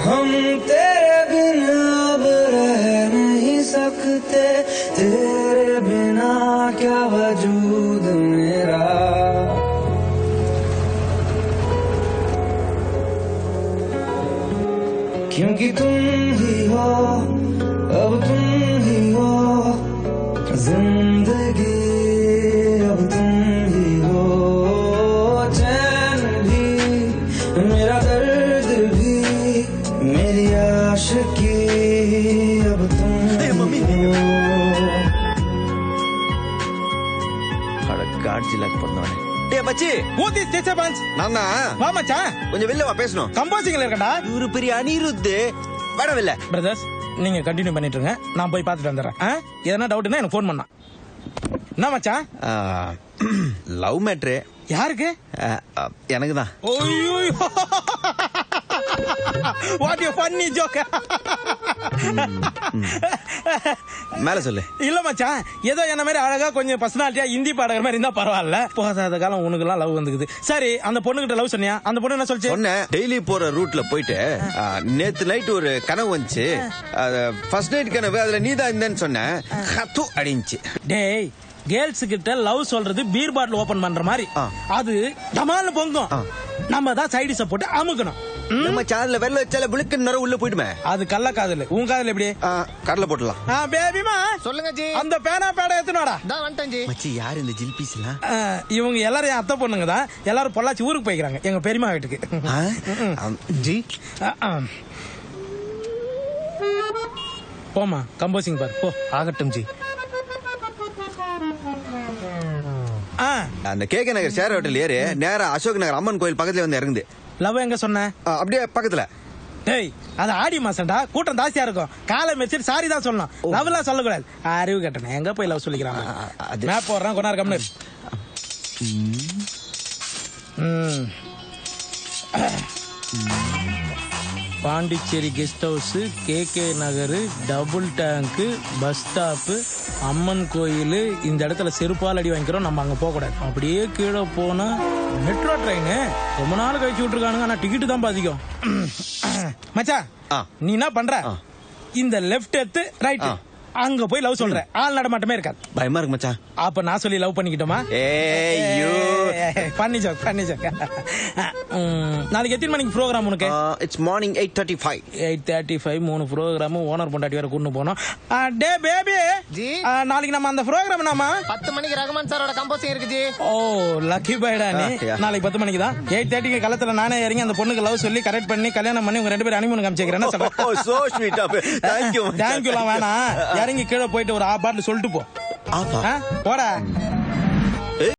हम तेरे बिना अब रह नहीं सकते तेरे बिना क्या वजूद मेरा क्योंकि तुम ही हो अब तुम ही हो जिंदगी अब तुम ही हो चैन भी मेरा दर्द भी मेरी आशिकी अब तुम ही हो காட்சிலாக்கு பண்ணானே டேய் மச்சி who this Cheche Bunch நானா வா மச்சான் கொஞ்சம் வெளில வா பேசணும் கம்போசிங்ல இருக்கடா இவரு பெரிய அனிருத் வர வெளில பிரதர்ஸ் நீங்க கண்டினியூ பண்ணிட்டு இருங்க நான் போய் பார்த்துட்டு வந்துடுறேன் எதனா டவுட்னா எனக்கு ஃபோன் பண்ணா என்ன மச்சான் லவ் மேட்ரு யாருக்கு எனக்கு தான் ஐயோ வாட் யூ ஃபன்னி ஜோக் மேல சொல்லு இல்ல மச்சான் ஏதோ என்ன மாதிரி அழகா கொஞ்சம் பர்சனாலிட்டியா ஹிந்தி பாடகர் மாதிரி இருந்தா பரவாயில்ல போகாத காலம் உனக்கு எல்லாம் லவ் வந்துக்குது சரி அந்த பொண்ணுகிட்ட லவ் சொன்னியா அந்த பொண்ணு என்ன சொல்லுச்சு சொன்ன டெய்லி போற ரூட்ல போயிட்டு நேத்து நைட் ஒரு கனவு வந்துச்சு ஃபர்ஸ்ட் நைட் கனவு அதுல நீதான் இருந்தேன்னு சொன்ன அடிஞ்சு டேய் கேர்ள்ஸ் கிட்ட லவ் சொல்றது பீர் பாட்டில் ஓபன் பண்ற மாதிரி அது டமால்னு பொங்கும் நம்ம தான் சைடு சப்போர்ட் அமுக்கணும் நம்ம சார்ல வெள்ள வச்சால புளுக்கு நர உள்ள போய்டுமே அது கள்ள காதல் உன் காதல் எப்படி கடல போடலாம் பேபிமா சொல்லுங்க ஜி அந்த பேனா பேட எத்துனாடா தான் வந்துட்டேன் ஜி மச்சி யார் இந்த ஜில்பீஸ்லாம் இவங்க எல்லாரும் என் அத்தை பொண்ணுங்க தான் எல்லாரும் பொள்ளாச்சி ஊருக்கு போய்க்கிறாங்க எங்க பெரியமா வீட்டுக்கு ஜி போமா கம்போசிங் பார் போ ஆகட்டும் ஜி அந்த கேகே நகர் ஷேர் ஹோட்டல் ஏறி நேரா அசோக் நகர் அம்மன் கோயில் பக்கத்துல வந்து இறங்குது லவ் எங்க சொன்ன அப்படியே பக்கத்துல டேய் அது ஆடி மாசம்டா கூட்டம் ஜாஸ்தியா இருக்கும் காலை மெச்சிட்டு சாரி தான் சொல்லணும் லவ் எல்லாம் சொல்லக்கூடாது அறிவு கட்டணும் எங்க போய் லவ் சொல்லிக்கிறாங்க மேப் போடுறான் கொண்டாரு கம்னு பாண்டிச்சேரி கெஸ்ட் ஹவுஸ் கேகே நகர் டபுள் டேங்க் பஸ் ஸ்டாப் அம்மன் கோயில் இந்த இடத்துல செருப்பால் அடி வாங்கிக்கிறோம் நம்ம அங்க போக கூடாது அப்படியே கீழே போனா மெட்ரோ ட்ரெயின் ரொம்ப நாள் கழிச்சு விட்டுருக்கானுங்க ஆனா டிக்கெட்டு தான் அதிகம் மச்சா நீ என்ன பண்ற இந்த லெஃப்ட் எடுத்து ரைட் அங்க போய் லவ் சொல்ற ஆள் நடமாட்டமே இருக்காது பயமா இருக்கு மச்சான் அப்ப நான் சொல்லி லவ் பண்ணிக்கிட்டோமா பண்ணி நாளைக்கு எத்தனை மணிக்கு ப்ரோக்ராம் உனக்கு இட்ஸ் மார்னிங் 8:35 3 ப்ரோக்ராம் ஓனர் பொண்டாட்டி வேற கூட்டு போனோம் டே பேபி ஜி நாளைக்கு நம்ம அந்த ப்ரோக்ராம் நாம 10 மணிக்கு ரகுமான் சாரோட கம்போசிங் இருக்கு ஜி ஓ லக்கி பைடா நீ நாளைக்கு 10 மணிக்கு தான் 8:30 களத்துல நானே இறங்கி அந்த பொண்ணுக்கு லவ் சொல்லி கரெக்ட் பண்ணி கல்யாணம் பண்ணி உங்க ரெண்டு பேரும் அனிமன் காமிச்சிக்கிறேன் சொல்றேன் ஓ சோ ஸ்வீட் தேங்க்யூ வேணாம் இறங்கி கீழே போயிட்டு ஒரு பாட்டில் சொல்லிட்டு போ போடா